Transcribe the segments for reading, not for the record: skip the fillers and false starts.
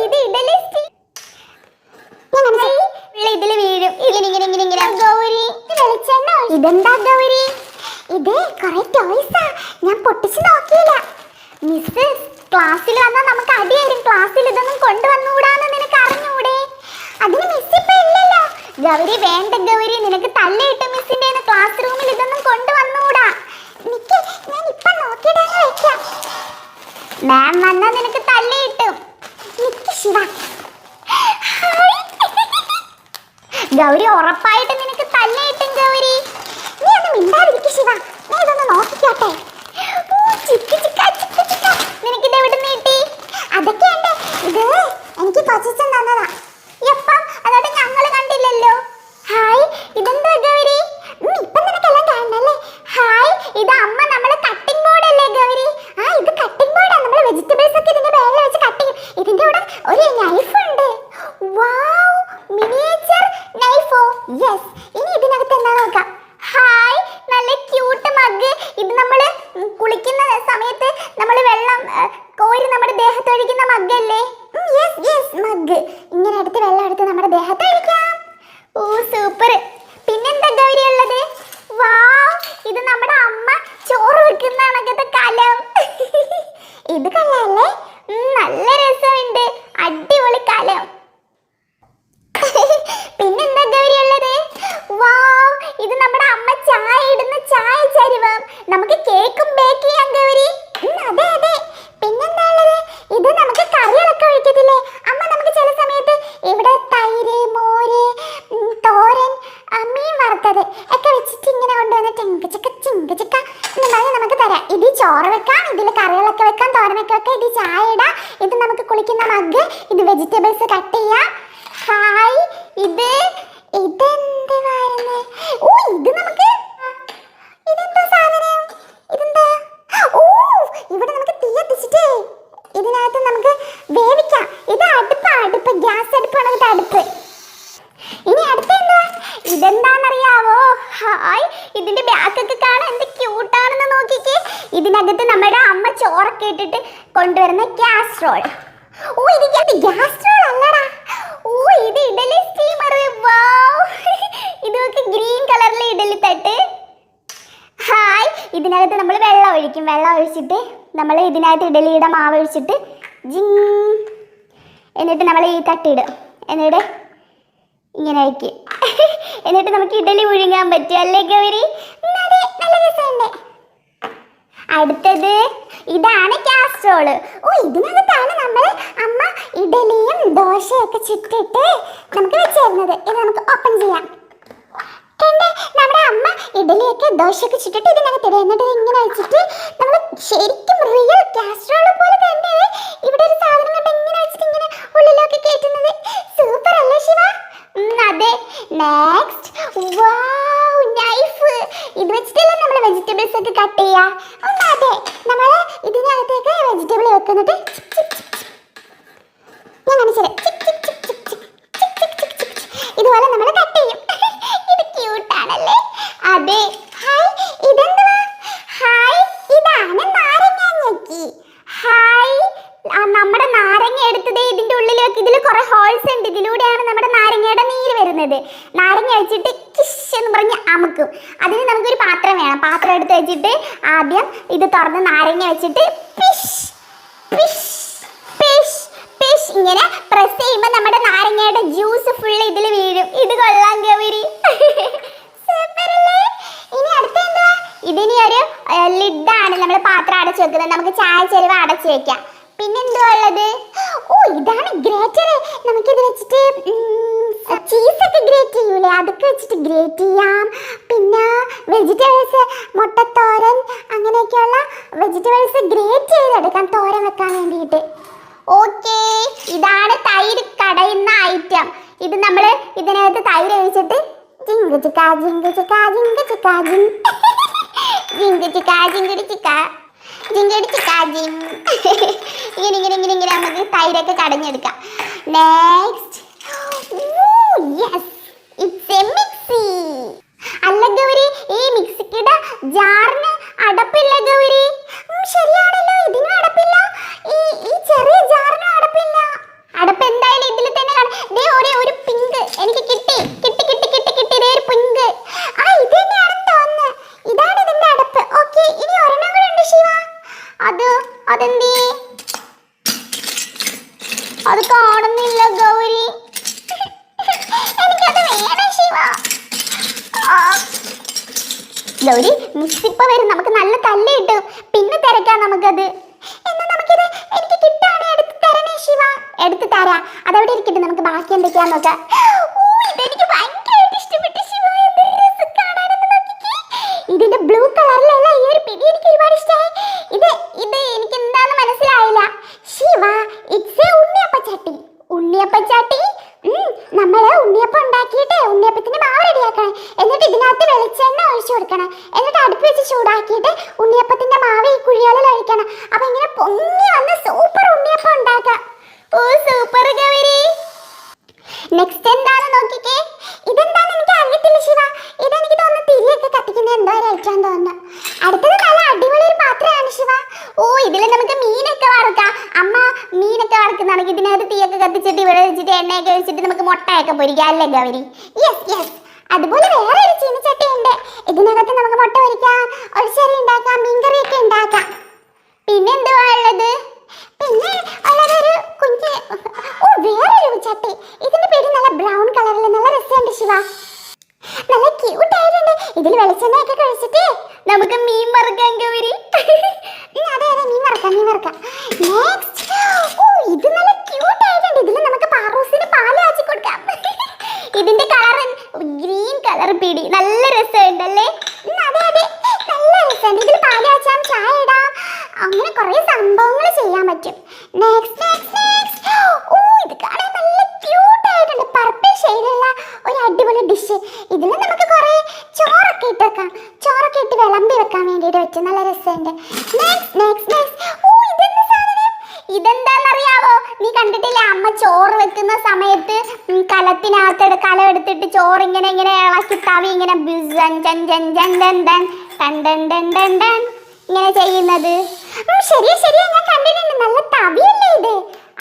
ഇത് ഇഡലി ഇതില് വീഴും. ഇങ്ങനെ ഗൗരി വെളിച്ചെണ്ണ. ഇതെന്താ ഗൗരി? ഇത് കുറെ ടോയ്സാ. ഞാൻ പൊട്ടിച്ചു നോക്കിയില്ല. മിസ് ക്ലാസ്സിൽ വന്നാൽ നമുക്ക് അടിയായിരിക്കും. ക്ലാസ്സിൽ ഇതൊന്നും കൊണ്ടുവന്നുകൂടാന്ന് നിനക്ക് അറിഞ്ഞൂടെ? അതിന് മിസ് ഇപ്പൊ ഇല്ലല്ലോ. ഗൗരി വേണ്ട ഗൗരി, നിനക്ക് തല്ലിട്ട് മിസ്സിന്റെ ക്ലാസ് റൂമിൽ ഇതൊന്നും കൊണ്ടുവന്നുകൂടാ. നിക്ക്, ഞാൻ ഇപ്പൊ നോക്കിയിടാന്ന് വെക്കാം. മാം വന്നാ നിനക്ക് തല്ലിയിട്ടും. നിക്ക് ശിവ. ഗൗരി ഉറപ്പായിട്ട് നിനക്ക് തല്ലിയിട്ടും ഗൗരി. നീ ഒന്ന് മിണ്ടാതിരിക്കും ശിവ. നീ ഇതൊന്ന് നോക്കിക്കോട്ടെ. നിനക്കിത് എവിടെ നീട്ടി? അതൊക്കെ ഉണ്ട്. ഇത് എനിക്ക് കൊച്ചിച്ചൻ തന്നതാ. എപ്പം? അതോടെ ഞങ്ങള് കണ്ടില്ലല്ലോ. ഹായ്, ഇതെന്താ ഗൗരി? ഇപ്പൊ നിനക്കെല്ലാം കാണണല്ലേ. ഹായ്, ഇത് അമ്മ നമ്മളെ കട്ടിംഗ് ബോർഡ് അല്ലേ ഗൗരി? ആ, ഇത് കട്ടിംഗ് ബോർഡാ. നമ്മള് വെജിറ്റബിൾസ് ഒക്കെ ഇതിന്റെ മേലെ വെച്ച് കട്ട് ചെയ്യും. ഇതിന്റെ കൂടെ ഒരു നൈഫ് ഉണ്ട്. വൗ, മിനിയേച്ചർ നൈഫോ? യെസ്. ഇനി ഇതിനകത്ത് എന്താ നോക്കാം. ഹായ്, നല്ല ക്യൂട്ട് മഗ്. ഇത് നമ്മള് കുളിക്കുന്ന സമയത്ത് നമ്മൾ വെള്ളം കോരി നമ്മുടെ ദേഹത്ത് ഒഴിക്കുന്ന മഗ്ഗല്ലേ? Yes yes, mug. ഇങ്ങനെ എടുത്ത് വെള്ളം എടുത്ത് നമ്മുടെ ദേഹത്ത് ഒഴിക്കാം. ഓ സൂപ്പർ. പിന്നെന്താ ഗൗരി ഉള്ളത്? വാവ്, ഇത് നമ്മുടെ അമ്മ ചോറ് വെക്കുന്ന കണക്കത്തെ കലം. ഇത് കലല്ലേ? നല്ല രസമുണ്ട്. അടിപൊളി കലം. പിന്നെന്താ ഗൗരി ഉള്ളത്? വാവ്, ഇത് നമ്മുടെ അമ്മ ചായ ഇടുന്ന ചായ ചരുവം. നമുക്ക് കേക്കും ബേക്ക് ചെയ്യാം ഗൗരി. അതെ അതെ. പിന്നെന്താ ഉള്ളത്? ഇത് നമുക്ക് കറികളൊക്കെ ഒഴിക്കത്തില്ലേ അമ്മ? നമുക്ക് ചില സമയത്ത് ഇവിടെ തൈര്, മോര്, തോരൻ, മീൻ വറുത്തത് ഒക്കെ വെച്ചിട്ട് ഇങ്ങനെ കൊണ്ടുവന്നിട്ട് ചിങ്കച്ചക്ക എന്ന് നമുക്ക് തരാം. ഇത് ചോറ് വെക്കാം, ഇതിൽ കറികളൊക്കെ വെക്കാം, തോരനൊക്കെ വെക്കാം. ഇത് ചായ ഇടാം. ഇത് നമുക്ക് കുളിക്കുന്ന മഗ്. ഇത് വെജിറ്റബിൾസ് കട്ട് ചെയ്യാം. ഹായ്, ഇതെന്തായിരുന്നു? ഓ, ഇത് നമുക്ക് ഇതെന്താ സാധനം? ഇതെന്താ? ഓ, ഇവിടെ നമുക്ക് തീ കത്തിച്ചിട്ടേ ഇതിനകത്ത് നമുക്ക് വേവിക്കാം. ഇത് അടുപ്പ് ഗ്യാസ് അടുപ്പാണ്. ഇത് അടുപ്പ്. ഇനി അടുത്തെന്താ? ഇതെന്താണെന്നറിയാവോ? ഹായ്, ഇതിന്റെ ബാക്കൊക്കെ കാണാൻ എന്ത് ക്യൂട്ടാണെന്ന് നോക്കിക്കേ. ഇതിനകത്ത് നമ്മുടെ അമ്മ ചോറൊക്കെ ഇട്ടിട്ട് കൊണ്ടുവരുന്ന കാസ്ട്രോൾ. ഓ, ഇത് ഗ്യാസ്ട്രോൾ അല്ലടാ. ഓ, ഇത് ഇഡലി സ്റ്റീമർ. വാവ്, ഇതൊക്കെ ഗ്രീൻ കളറിലെ ഇഡലി തട്ട്. ഹായ്, ഇതിനകത്ത് നമ്മൾ വെള്ളം ഒഴിക്കും. വെള്ളം ഒഴിച്ചിട്ട് നമ്മൾ ഇതിനകത്ത് ഇഡലിയുടെ മാവ് ഒഴിച്ചിട്ട് ജിങ് എന്നിട്ട് നമ്മൾ ഈ തട്ടിടും. എന്നിട്ട് ഇങ്ങനെ വയ്ക്കും. എന്നിട്ട് നമുക്ക് ഇഡലി പുഴുങ്ങാൻ പറ്റും അല്ലേ ഗൗരി? നല്ല രസമുണ്ട്. അടുത്തത് ഇതാണ് കാസ്ട്രോള്. ഓ, ഇതിനകത്താണ് നമ്മൾ അമ്മ ഇഡലിയും ദോശയൊക്കെ ചുറ്റിട്ട് നമുക്ക് വെച്ചിരുന്നത്. ഇത് നമുക്ക് ഓപ്പൺ ചെയ്യാം. നമ്മുടെ അമ്മ ഇഡലിയൊക്കെ ദോശയൊക്കെ ചുറ്റിട്ട് ഇതിനകത്ത് ഇടും. എന്നിട്ട് ഇങ്ങനെ വെച്ചിട്ട് നമ്മൾ ശരിക്കും റിയൽ കാസ്ട്രോള് പോലെ തന്നെ ഇവിടെ ഒരു സാധനം കണ്ട് ഇങ്ങനെ വെച്ചിട്ട് ഇങ്ങനെ ഉള്ളിലൊക്കെ കയറ്റുന്നത്. സൂപ്പർ അല്ലേ ശിവ? അതെ. നെക്സ്റ്റ്, വാവ്, നൈഫ്. ഇത് വെച്ചിട്ടല്ലേ നമ്മൾ വെജിറ്റബിൾസ് ഒക്കെ കട്ട് ചെയ്യാം. അതെ, നമ്മൾ ഇതിനകത്തേക്ക് വെജിറ്റബിൾ വെക്കുന്നിട്ട് ഞാൻ കാണിച്ചത് ഇതുപോലെ നമ്മൾ കട്ട് ചെയ്യും. ഇത് ക്യൂട്ടാണല്ലേ? അതെ. ഹായ്, ഇതെന്തുവാ? ഹായ്, ഇതാണ് നാരങ്ങ ഞെക്കി. ഹായ്, നമ്മുടെ നാരങ്ങ എടുത്തത് ഇതിന്റെ ഉള്ളിൽ വെക്ക്. ഇതിൽ കുറെ ഹോൾസ് ഉണ്ട്. ഇതിലൂടെയാണ് നമ്മുടെ നാരങ്ങയുടെ നീര് വരുന്നത്. നാരങ്ങ വെച്ചിട്ട് കിഷ് എന്ന് പറഞ്ഞ് അമുക്കും. അതിന് നമുക്കൊരു പാത്രം വേണം. പാത്രം എടുത്ത് വെച്ചിട്ട് ആദ്യം ഇത് തുറന്ന് നാരങ്ങ വെച്ചിട്ട് പിഷ് പിഷ് പിഷ് പിഷ് ഇങ്ങനെ പ്രസ് ചെയ്യുമ്പോൾ നമ്മുടെ നാരങ്ങയുടെ ജ്യൂസ് ഫുൾ ഇതിൽ വീഴും. ഇത് കൊള്ളാം ഗൗരി. സൂപ്പറല്ലേ? ഇനി അടുത്തെന്താ? ഇതിനി ഒരു ലിഡാണ്. നമ്മൾ പാത്രം അടച്ചു വെക്കുന്നത്. നമുക്ക് ചായ ചെരുവ അടച്ചു വെക്കാം. പിന്നെന്തുവാ ഉള്ളത്? ഓ, ഇതാണ് ഗ്രേറ്റർ. നമുക്കിത് വെച്ചിട്ട് ചീസൊക്കെ ഗ്രേറ്റ് ചെയ്യൂലേ, അതൊക്കെ വെച്ചിട്ട് ഗ്രേറ്റ് ചെയ്യാം. പിന്നെ വെജിറ്റബിൾസ്, മുട്ടത്തോരൻ, അങ്ങനെയൊക്കെയുള്ള വെജിറ്റബിൾസ് ഗ്രേറ്റ് ചെയ്തെടുക്കാം തോരൻ വെക്കാൻ വേണ്ടിയിട്ട്. ഓക്കെ, ഇതാണ് തൈര് കടയുന്ന ഐറ്റം. ഇത് നമ്മൾ ഇതിനകത്ത് തൈര് ഒഴിച്ചിട്ട് ജിങ്ക് ചിക്കാ ജിങ്ക് ചിക്കാ ജിങ്ക് ചിക്കാ ജിങ് ജിങ്ക് ചിക്കാ ജിങ്കടി ചിക്കാ ജിങ്കടി ചിക്കാ ജിങ്. ഇങ്ങനെ നമുക്ക് തൈരൊക്കെ കടഞ്ഞെടുക്കാം. Next, yes, it's a mixie. അല്ല ഗൗരി, ഈ മിക്സിയുടെ ജാറിന് അടപ്പില്ല ഗൗരി. ശരിയാണല്ലോ, ഇതിനും അടപ്പില്ല. ഈ ചെറിയ ജാറിനും അടപ്പില്ല. അത് കാണുന്നില്ല ഗൗരി. എനിക്കത് വേണം ശിവ. ഗൗരി മിസ് ഇപ്പൊ വരും, നമുക്ക് നല്ല തല്ല് കിട്ടും, പിന്നെ തിരക്കാം നമുക്കത്. എന്നാ നമുക്കിത് എനിക്ക് കിട്ടാണ് എടുത്ത് തരണേ ശിവ. എടുത്ത് തരാ, അതവിടെ ഇരിക്കട്ടെ, നമുക്ക് ബാക്കി എന്തൊക്കെയാ നോക്കാം. ഇതെനിക്ക് ഭയങ്കരമായിട്ട് ഇഷ്ടപ്പെട്ടു ശിവ. ഇതിന്റെ ബ്ലൂ കളറിലുള്ള ഈ ഒരു പിടി എനിക്ക് ഒരുപാട് ഇഷ്ടമായി. ഇത് എനിക്ക് എന്താന്ന് മനസ്സിലായില്ല ശിവ. ഇറ്റ്സ് എ ഉണ്ണിയപ്പച്ചട്ടി. ഉണ്ണിയപ്പച്ചട്ടി. നമ്മള് ഉണ്ണിയപ്പം ഉണ്ടാക്കിയിട്ട് ഉണ്ണിയപ്പത്തിന്റെ മാവ് റെഡിയാക്കണം. എന്നിട്ട് ഇതിനകത്ത് വെളിച്ചെണ്ണ ഒഴിച്ചു കൊടുക്കണം. എന്നിട്ട് അടുപ്പ് വെച്ച് ചൂടാക്കിയിട്ട് ഉണ്ണിയപ്പത്തിന്റെ മാവ് ഈ കുഴികളിൽ ഒഴിക്കണം. അപ്പൊ ഇങ്ങനെ പൊങ്ങി വന്ന് സൂപ്പർ ഉണ്ണിയപ്പം ഉണ്ടാക്കാം. ഓ സൂപ്പർ ഗൗരി. നെക്സ്റ്റ് എന്താണ് നോക്കിക്കേ. ഇതെന്താന്ന് എനിക്ക് അറിയത്തില്ല ശിവ. ഇതെനിക്ക് തോന്നുന്നു തിരിയൊക്കെ കത്തിക്കുന്ന എന്തോ ഒരു ഐറ്റം തോന്നുന്നു. അടുത്തത് നല്ല അടിപൊളി ഒരു പാത്രമാണ് ശിവ. ഓ ഇതില് നമുക്ക് മീനൊക്കെ വറുക്കാം. അമ്മ മീനൊക്കെ വറുക്കുന്നതാണെങ്കിൽ ഇതിനകത്ത് തീയൊക്കെ കത്തിച്ചിട്ട് ഇവിടെ വെച്ചിട്ട് എണ്ണയൊക്കെ വെച്ചിട്ട് നമുക്ക് മുട്ടയൊക്കെ പൊരിക്കാം അല്ലേ ഗൗരി? Yes yes. അതുപോലെ വേറെ ഒരു ചീനച്ചട്ടി ഉണ്ട്. ഇതിനകത്ത് നമുക്ക് മുട്ട പൊരിക്കാം, ഒഴിച്ചറി ഉണ്ടാക്കാം, മീൻകറിയൊക്കെ ഉണ്ടാക്കാം. പിന്നെ എന്തുവാ ഉള്ളത്? പിന്നെ ഉള്ളതൊരു കുഞ്ഞ് വേറൊരു ചട്ടി. ഇതിന്റെ പേര് നല്ല ബ്രൗൺ കളറിൽ നല്ല രസമുണ്ട് ശിവ. നല്ല ക്യൂട്ട് ആയിട്ടുണ്ട്. ഇതിൽ വെളിച്ചെണ്ണയൊക്കെ കഴിച്ചിട്ട് നമുക്ക് മീൻ വറുക്കാൻ ഗൗരി. അതെ അതെ മീൻ വറുക്കാം. നെക്സ്റ്റ് ഇത് നല്ല ക്യൂട്ട് ആയിട്ടുണ്ട്. ഇതിൽ നമുക്ക് പാറൂസിന് പാല് കാച്ചി കൊടുക്കാം. ഇതിന്റെ കളർ ഗ്രീൻ കളർ പിടി നല്ല രസമുണ്ടല്ലേ? അതെ അതെ നല്ല രസമുണ്ട്. ഇതിൽ പാല് കാച്ചാം, ചായ ഇടാം, അങ്ങനെ കുറെ സംഭവങ്ങൾ ചെയ്യാൻ പറ്റും. നെക്സ്റ്റ് ഇത് കാണാൻ നല്ല ക്യൂട്ട് ആയിട്ടുണ്ട്. പർപ്പിൾ ഷെയ്ഡുള്ള ഒരു അടിപൊളി ഡിഷ്. ഇതിൽ നമുക്ക് കുറെ ചോറൊക്കെ ഇട്ട് വെക്കാം. ചോറൊക്കെ ഇട്ട് വിളമ്പി വെക്കാൻ വേണ്ടിയിട്ട് പറ്റും. നല്ല രസമുണ്ട്. നെക്സ്റ്റ് ഇതെന്ത് സാധനം? ഇതെന്താണെന്നറിയാവോ? നീ കണ്ടിട്ടില്ല അമ്മ ചോറ് വെക്കുന്ന സമയത്ത് കലത്തിനകത്ത് കലം എടുത്തിട്ട് ചോറ് ഇങ്ങനെ ഇളക്കി തവി ഇങ്ങനെ ഇങ്ങനെ ചെയ്യുന്നത്? ശരിയാ ഞാൻ കണ്ടിട്ടുണ്ട്. നല്ല തവിയല്ലേ ഇത്?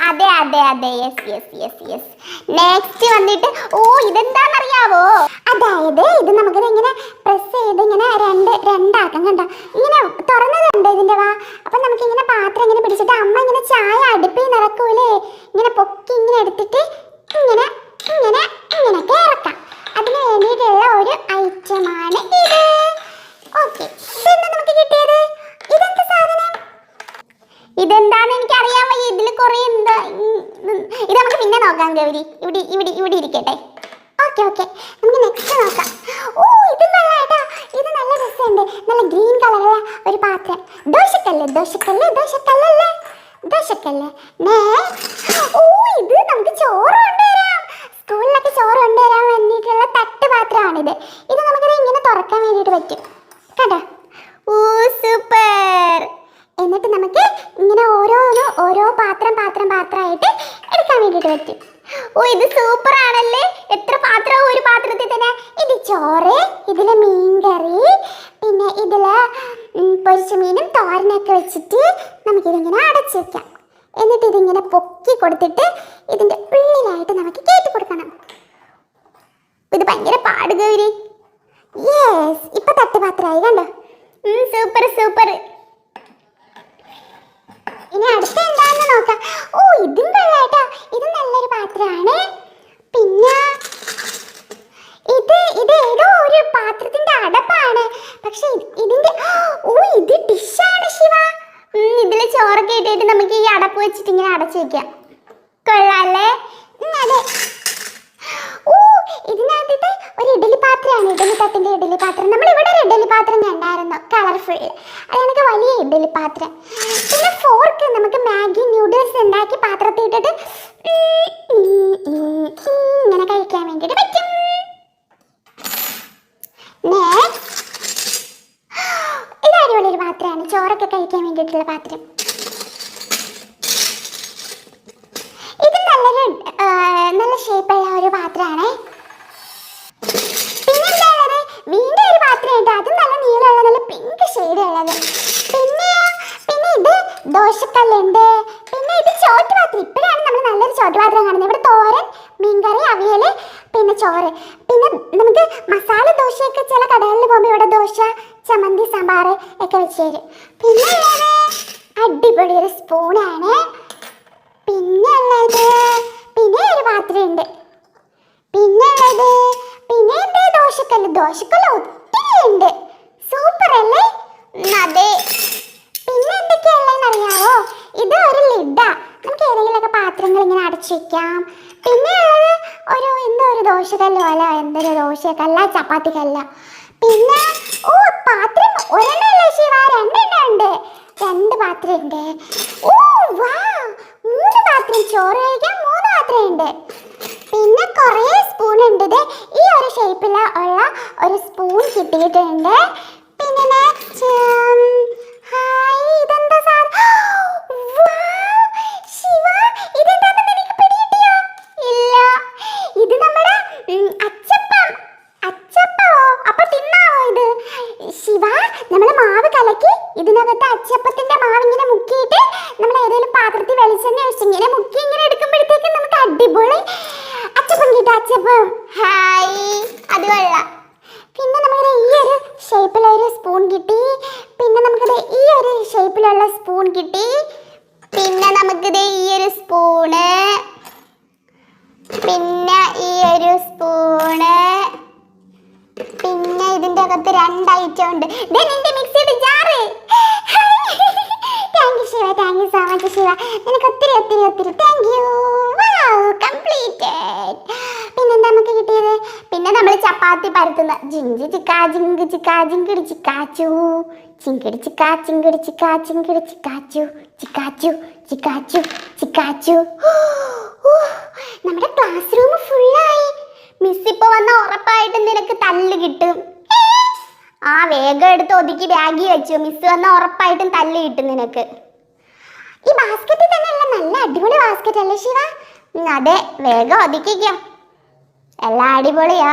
അതെ യെസ്. നെക്സ്റ്റ് വന്നിട്ട് ഇതെന്താണെന്നറിയാവോ? അതായത് ഇത് നമുക്കിത് ഇങ്ങനെ പ്രസ് ചെയ്ത് ഇങ്ങനെ രണ്ടാക്കാം. കണ്ടോ ഇങ്ങനെ തുറന്നതുണ്ട് ഇതിന്റെ വാ. അപ്പൊ നമുക്ക് ഇങ്ങനെ പാത്രം ഇങ്ങനെ പിടിച്ചിട്ട് അമ്മ ഇങ്ങനെ ചായ അടുപ്പിൽ നിറക്കൂലേ, ഇങ്ങനെ പൊക്കി ഇങ്ങനെ എടുത്തിട്ട് ഇങ്ങനെയൊക്കെ ഇറക്കാം. അതിന് വേണ്ടിയിട്ടുള്ള ഒരു ഐറ്റമാണ് ഇത്. ഓക്കെ, ഇതെന്താ നമുക്ക് കിട്ടിയത്? ഇതെന്ത് സാധനം? ഇതെന്താന്ന് എനിക്ക് അറിയാൻ വയ്യ. ഇതിൽ കുറെ എന്താ. ഇത് നമുക്ക് പിന്നെ നോക്കാം ഗൗരി. ഇവിടെ ഇരിക്കട്ടെ. ഓക്കെ നമുക്ക് നെക്സ്റ്റ് നോക്കാം. ഇത് കൊള്ളാട്ടോ. ഇത് നല്ല രസമുണ്ട്. നല്ല ഗ്രീൻ കളറുള്ള ഒരു പാത്രം. ദോശക്കല്ല്. ഇത് നമുക്ക് ചോറ് കൊണ്ടുവരാം. സ്കൂളിലൊക്കെ ചോറ് കൊണ്ടുവരാൻ വേണ്ടിയിട്ടുള്ള തട്ടുപാത്രമാണിത്. ഇത് നമുക്കിത് ഇങ്ങനെ തുറക്കാൻ വേണ്ടിയിട്ട് പറ്റും. കണ്ടോ? സൂപ്പർ. എന്നിട്ട് നമുക്ക് ഇങ്ങനെ ഓരോ പാത്രമായിട്ട് എടുക്കാൻ വേണ്ടിയിട്ട് പറ്റും. ഇത് സൂപ്പർ ആണല്ലേ? എത്ര പാത്രവും ഒരു പാത്രത്തിൽ തന്നെ. ഇത് ചോറ്, ഇതിലെ മീൻകറി, പിന്നെ ഇതില് പൊരിച്ച മീനും തോരനൊക്കെ വെച്ചിട്ട് നമുക്കിതിങ്ങനെ അടച്ചു വെക്കാം. എന്നിട്ട് ഇതിങ്ങനെ പൊക്കി കൊടുത്തിട്ട് ഇതിന്റെ ഉള്ളിലായിട്ട് നമുക്ക് കയറ്റി കൊടുക്കണം. ഇത് ഭയങ്കര പാട് ഗൗരി. യെസ്, ഇപ്പൊ തട്ടുപാത്രമായി. കണ്ടോ? സൂപ്പർ. ഇനി അടുത്ത എന്താന്ന് നോക്കാം. ഇതും കൊള്ളാട്ടോ. ഇത് നല്ലൊരു പാത്രമാണ്. പിന്നെ ഇത് ഏതോ ഒരു പാത്രത്തിന്റെ അടപ്പാണ്. പക്ഷെ ഇതിന്റെ ഇത് ഡിഷാണ് ശിവ. ഇതില് ചോറൊക്കെ ഇട്ടിട്ട് നമുക്ക് ഈ അടപ്പ് വെച്ചിട്ട് ഇങ്ങനെ അടച്ചു വെക്കാം. കൊള്ളാല്ലേ? അതെ. ഇതിനകത്ത് ഒരു ഇഡലി പാത്രമാണ്. ഇഡലിത്തട്ടിന്റെ ഇഡലി പാത്രം. നമ്മളിവിടെ ഒരു ഇഡലി പാത്രം കണ്ടായിരുന്നു, കളർഫുൾ. അതെനിക്ക് വലിയ ഇഡലി പാത്രം. പിന്നെ ഫോർക്ക്. നമുക്ക് മാഗി നൂഡിൽസ് ഉണ്ടാക്കി പാത്രത്തിൽ ഇട്ടിട്ട് ഇങ്ങനെ കഴിക്കാൻ വേണ്ടിയിട്ട് പറ്റും. ഇത് അടിപൊളി ഒരു പാത്രമാണ്, ചോറൊക്കെ കഴിക്കാൻ വേണ്ടിയിട്ടുള്ള പാത്രം. ഇത് നല്ല ഷേപ്പുള്ള ഒരു പാത്രമാണ്. പിന്നെന്താണത്? വീണ്ടും ഒരു പാത്രം ഉണ്ട്. അത് നല്ല നീളമുള്ള നല്ല പിങ്ക് ഷെയ്ഡ് ഉള്ളത്. പിന്നെ ഇത് ദോശക്കല്ലുണ്ട്. പിന്നെ ഇത് ചോറ്റുപാത്രം. ഇപ്പോഴാണ് നമ്മൾ നല്ലൊരു ചോറ്റുപാത്രം കാണുന്നത്. ഇവിടെ തോരൻ, മീൻകറി, അവിയൽ, പിന്നെ ചോറ്. പിന്നെ നമുക്ക് മസാല ദോശയൊക്കെ ചില കടകളിൽ പോകുമ്പോൾ ഇവിടെ ദോശ, ചമ്മന്തി, സാമ്പാർ ഒക്കെ വെച്ച് തരും. പിന്നെ ഉള്ളത് അടിപൊളി ഒരു സ്പൂണാണ്. പിന്നെ ഉള്ളത് ദോശക്കല്ല് ഒത്തിരി ഉണ്ട്. സൂപ്പർ അല്ലേ? അതെ. പിന്നെ എന്തൊക്കെയുള്ളതെന്ന് അറിയാവോ? ഇത് ഒരു ലിഡാ. നമുക്ക് ഏതെങ്കിലുമൊക്കെ പാത്രങ്ങൾ ഇങ്ങനെ അടച്ചു വെക്കാം. പിന്നെ ഉള്ളത് എന്തോ ഒരു ദോശക്കല്ല് പോലെ, എന്തൊരു ദോശക്കല്ല, ചപ്പാത്തി കല്ല. പിന്നെ പാത്രം ഒരെണ്ണല്ല ശിവ, രണ്ടെണ്ണം ഉണ്ട്. 2 പാത്രം ഉണ്ട്. വാ, 3 പാത്രം. ചോറ് കഴിക്കാൻ 3 പാത്രം ഉണ്ട്. പിന്നെ കുറേ സ്പൂൺ ഉണ്ട്. ഈ ഒരു ഷേപ്പിൽ ഉള്ള ഒരു സ്പൂൺ കിട്ടിയിട്ടുണ്ട്. പിന്നെ നെക്സ്റ്റ് ഇതെന്താ ശിവ, ഇതെന്താണെന്ന് എനിക്ക് പിടികിട്ടിയോ? ഇല്ല, ഇത് നമ്മുടെ അച്ചപ്പം. അച്ചപ്പമോ? അപ്പൊ തിന്നാവോ ഇത്? ശിവ, നമ്മൾ മാവ് കലക്കി ഇതിനകത്ത് അച്ചപ്പത്തിന്റെ മാവ് ഇങ്ങനെ മുക്കിയിട്ട് നമ്മൾ ഏതെങ്കിലും പാത്രത്തിൽ വെളിച്ചെണ്ണ ഒഴിച്ച് ഇങ്ങനെ മുക്കി ഇങ്ങനെ എടുക്കുമ്പോഴത്തേക്ക് നമുക്ക് അടിപൊളി അച്ചപ്പം കിട്ടും. അച്ചപ്പം. ഹായ്, അത് കൊള്ളാം. പിന്നെ നമുക്ക് ഈ ഒരു ഷേപ്പിലൊരു സ്പൂൺ കിട്ടി. പിന്നെ നമുക്കിത് ഈ ഒരു ഷേപ്പിലുള്ള സ്പൂൺ കിട്ടി. പിന്നെ നമുക്കിത് ഈ ഒരു സ്പൂണ്, പിന്നെ ഈ ഒരു സ്പൂണ്, പിന്നെ ഇതിന്റെ അകത്ത് 2 ഐറ്റം ഉണ്ട്. നിന്റെ മിക്സിയുടെ jar. Thank you Shiva, thank you so much Shiva. നിനക്ക് ഒത്തിരി ഒത്തിരി ഒത്തിരി താങ്ക് യു. കംപ്ലീറ്റഡ്. പിന്നെന്താ നമുക്ക് കിട്ടിയത്? പിന്നെ നമ്മൾ ചപ്പാത്തി പരത്തുന്ന ജിങ്കി ചിക്കാ ജിങ്ക് ചിക്കാ ജിങ്കിടി ചിക്കാച്ചു, ചിങ്കിടി ചിക്കാ ചിങ്കിടി ചിക്കാ ചിങ്കിടി ചിക്കാച്ചു, ചിക്കാച്ചു ചിക്കാച്ചു ചിക്കാച്ചു. നമ്മുടെ ക്ലാസ് റൂം ഫുള്ളായി. മിസ് ഇപ്പൊ വന്ന ഉറപ്പായിട്ടും നിനക്ക് തല്ല് കിട്ടും. വേഗം എടുത്ത് ഒതുക്കി ബാഗിൽ വെച്ചു. മിസ് വന്ന ഉറപ്പായിട്ടും തല്ല് കിട്ടും നിനക്ക്. ഈ ബാസ്ക്കറ്റിൽ തന്നെയുള്ള നല്ല അടിപൊളി ബാസ്ക്കറ്റ് അല്ലേ ശിവ? അതെ, വേഗം ഒതുക്കിക്കോ. എല്ലാം അടിപൊളിയാ.